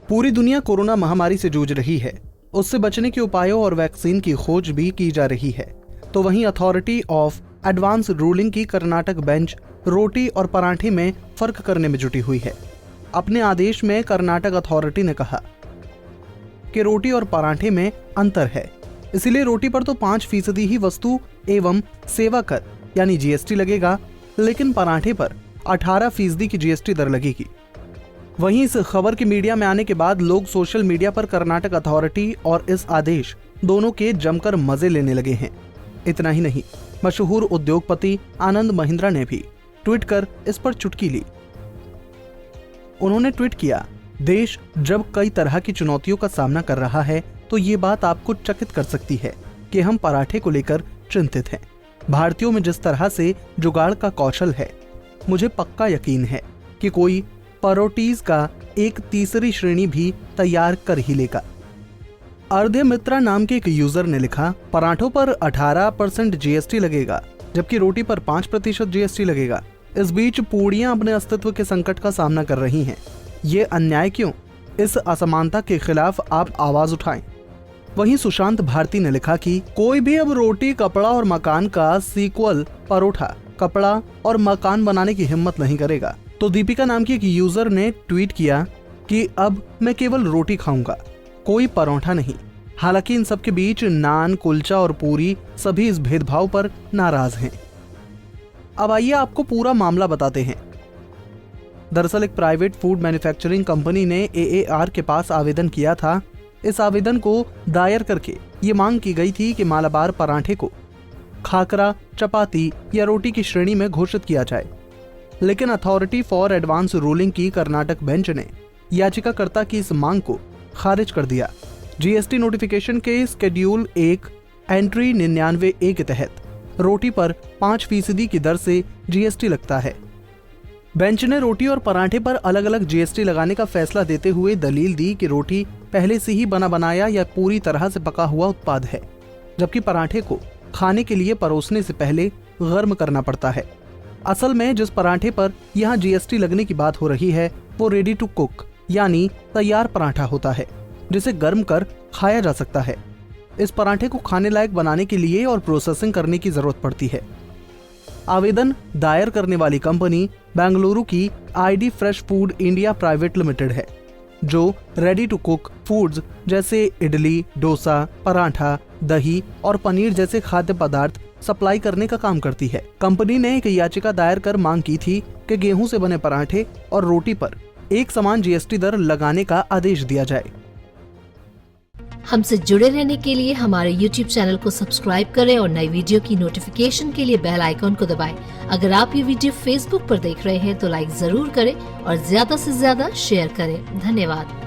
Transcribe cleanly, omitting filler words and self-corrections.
पूरी दुनिया कोरोना महामारी से जूझ रही है। उससे बचने के उपायों और वैक्सीन की खोज भी की जा रही है। तो वहीं अथॉरिटी ऑफ एडवांस रूलिंग की कर्नाटक बेंच रोटी और पराठे में फर्क करने में जुटी हुई है। अपने आदेश में कर्नाटक अथॉरिटी ने कहा कि रोटी और पराठे में अंतर है, इसलिए रोटी पर तो 5% ही वस्तु एवं सेवा कर यानी जीएसटी लगेगा, लेकिन पराठे पर 18% की जीएसटी दर लगेगी। वहीं इस खबर की मीडिया में आने के बाद लोग सोशल मीडिया पर कर्नाटक अथॉरिटी और इस आदेश दोनों के जमकर मजे लेने लगे हैं। इतना ही नहीं, मशहूर उद्योगपति आनंद महिंद्रा ने भी ट्वीट कर इस पर चुटकी ली। उन्होंने ट्वीट किया, देश जब कई तरह की चुनौतियों का सामना कर रहा है तो ये बात आपको चकित कर सकती है कि हम पराठे को लेकर चिंतित हैं। भारतीयों में जिस तरह से जुगाड़ का कौशल है, मुझे पक्का यकीन है कि कोई परोटीज का एक तीसरी श्रेणी भी तैयार कर ही लेगा। अर्ध्य मित्रा नाम के एक यूजर ने लिखा, पराठों पर 18% जीएसटी लगेगा जबकि रोटी पर 5% जीएसटी लगेगा। इस बीच पूड़ियां अपने अस्तित्व के संकट का सामना कर रही हैं। ये अन्याय क्यों? इस असमानता के खिलाफ आप आवाज उठाएं। वहीं सुशांत भारती ने लिखा कि कोई भी अब रोटी, कपड़ा और मकान का सीक्वल परोठा, कपड़ा और मकान बनाने की हिम्मत नहीं करेगा। तो दीपिका नाम की एक यूजर ने ट्वीट किया कि अब मैं केवल रोटी खाऊंगा, कोई परोठा नहीं। हालांकि इन सब के बीच नान, कुलचा और पूरी सभी इस भेदभाव पर नाराज हैं। अब आइए आपको पूरा मामला बताते हैं। दरअसल एक प्राइवेट फूड मैन्युफैक्चरिंग कंपनी ने एएआर के पास आवेदन किया था। इस आवेदन को दायर करके ये मांग की गई थी कि मालाबार पराठे को खाकरा, चपाती या रोटी की श्रेणी में घोषित किया जाए। लेकिन अथॉरिटी फॉर एडवांस रूलिंग की कर्नाटक बेंच ने याचिकाकर्ता की इस मांग को खारिज कर दिया। जीएसटी नोटिफिकेशन के शेड्यूल 1 एंट्री 99A के तहत रोटी पर 5% की दर से जीएसटी लगता है। बेंच ने रोटी और पराठे पर अलग अलग जीएसटी लगाने का फैसला देते हुए दलील दी कि रोटी पहले से ही बना बनाया या पूरी तरह से पका हुआ उत्पाद है, जबकि पराठे को खाने के लिए परोसने से पहले गर्म करना पड़ता है। असल में जिस पराठे पर यहाँ जीएसटी लगने की बात हो रही है वो रेडी टू कुक यानी तैयार पराठा होता है, जिसे गर्म कर खाया जा सकता है। इस पराठे को खाने लायक बनाने के लिए और प्रोसेसिंग करने की जरूरत पड़ती है। आवेदन दायर करने वाली कंपनी बेंगलुरु की ID fresh food India private limited है, जो रेडी टू कुक फूड्स जैसे इडली, डोसा, पराठा, दही और पनीर जैसे खाद्य पदार्थ सप्लाई करने का काम करती है। कंपनी ने एक याचिका दायर कर मांग की थी कि गेहूं से बने पराठे और रोटी पर एक समान जीएसटी दर लगाने का आदेश दिया जाए। हमसे जुड़े रहने के लिए हमारे YouTube चैनल को सब्सक्राइब करें और नई वीडियो की नोटिफिकेशन के लिए बेल आइकॉन को दबाएं। अगर आप ये वीडियो Facebook पर देख रहे हैं तो लाइक जरूर करें और ज्यादा से ज्यादा शेयर करें। धन्यवाद।